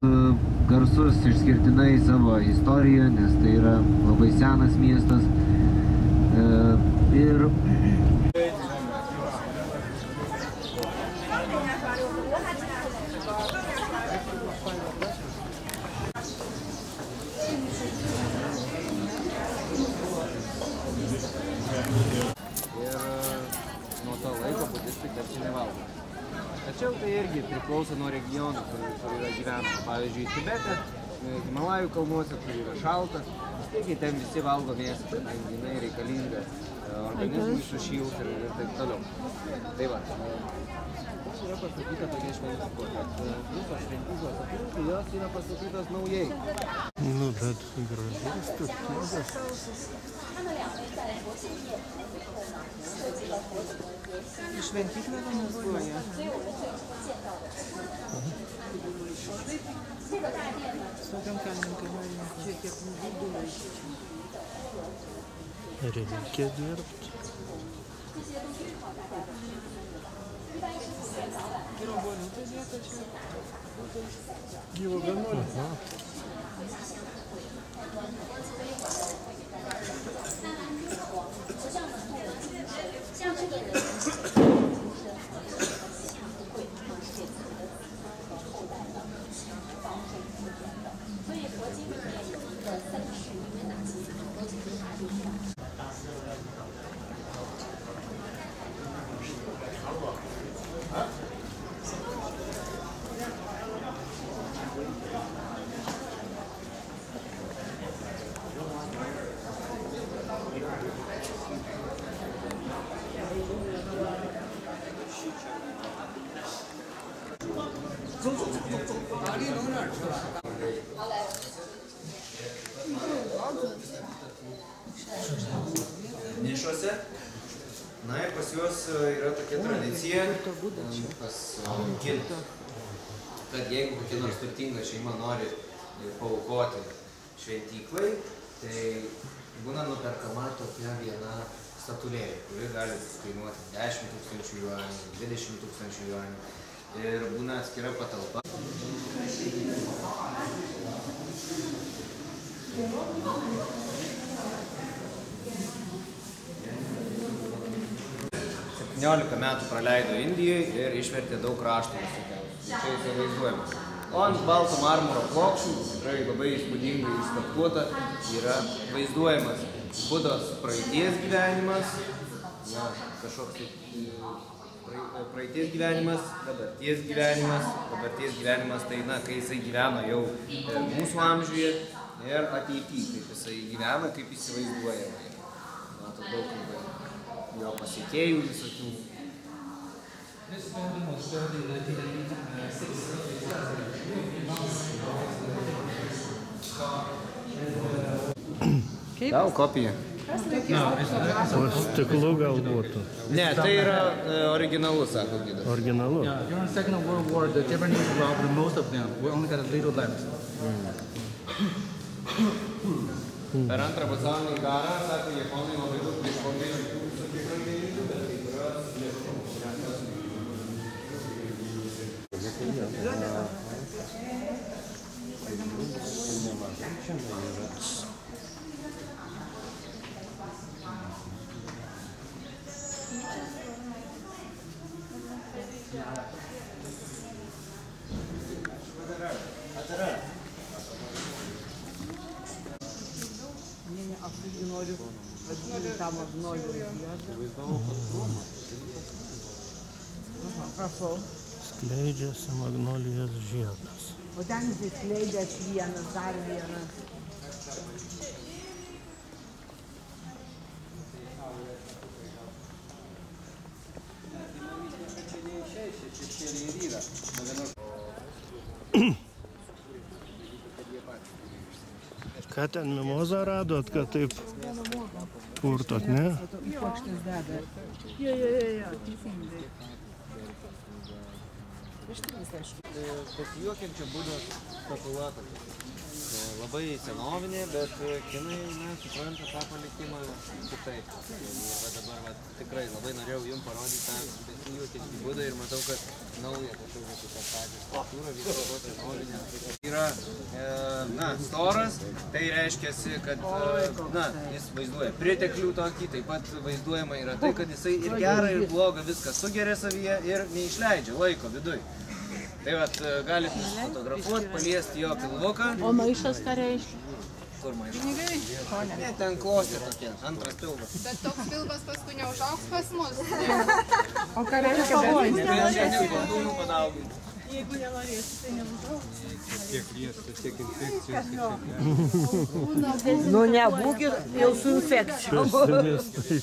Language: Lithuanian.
Garsus išskirtinai savo istoriją, nes tai yra labai senas miestas. Ir nuo to laiko budistai tarsi nevalgo. Tačiau tai irgi priklauso nuo regionų, kur yra gyvenama. Pavyzdžiui, Tibete, Himalajų kalnuose, kur yra šalta, taigi ten visi valgo mėsą, kadangi jinai reikalinga organizmui sušilti ir taip toliau. Tai va, mums yra pastatyta tokia šventykla, kad visos šventyklos aplinkui jos yra pastatytos naujai. Nu, bet gražiai turtingas. Šventyklą vaizduoja. Tokiam kalninkam čia tiek nužudimai. Reikia dirbti. Gyvoboliukai dėta čia. Gyvo vienuolė. Nišuose. Na ir pas juos yra tokia tradicija, pas kinų, kad jeigu kokia nors turtinga šeima nori paaukoti šventyklai, tai būna nuperkama tokia viena statulėlė, kuri gali kainuoti 10 000 juanių, 20 000 juanių ir būna atskira patalpa. 17 metų praleido Indijai ir išvertė daug raštų visokiausių. Čia jisai vaizduojamas. O ant balto marmuro plokščių, tikrai labai įspūdingai įskaptuota, yra vaizduojamas Budos praeities gyvenimas, kažkoks praeities gyvenimas, dabarties gyvenimas. Dabarties gyvenimas tai, kai jisai gyveno jau mūsų amžiuje ir ateityje, kaip jisai gyvena, kaip įsivaizduoja. Matot, daug jo pasiekėjų visokių. Gal kopija? Po stiklu gal būtų. Ne, tai yra originalus, sako gidas. Originalu? During the Second World War, the Japanese robbed most of them. We only got a little left. Per antrą pasaulinį karą, sako, japonai labai daug priešvogė visokių brangeninių, bet tai yra Aš noriu vadinti tą magnolių žiedą. Prašau. Skleidžiasi magnolijos žiedas. O ten skleidžias vienas, dar vienas. Ką ten mimozą radot, kad taip purtot, ne? Plokštės deda. Jo, teisingai. Pasijuokiančio Budos statula. Labai senovinė, bet kinai supranta tą palikimą kitaip. Ir dabar tikrai labai norėjau jums parodyti tą besijuokiantį Budą ir matau, kad Yra storas, tai reiškia, kad jis vaizduoja priteklių tokį, taip pat vaizduojama yra tai, kad jisai ir gerą, ir blogą viską sugeria savyje ir neišleidžia laiko viduj. Tai vat, galit nusifotografuoti, paliesti jo pilvuką. O maišas ką reiškia? Kur maišas? Ne, ten klostė tokie, antras pilvas. Bet toks pilvas paskui neužaugs pas mus. O ką reiškia pavojus? Šiandien galdūnų padauginti. Jeigu nenorėsi, tai neužaugs. Tiek liestas, tiek infekcijos. Nu nebūkit jau su infekcijom. Specialistai.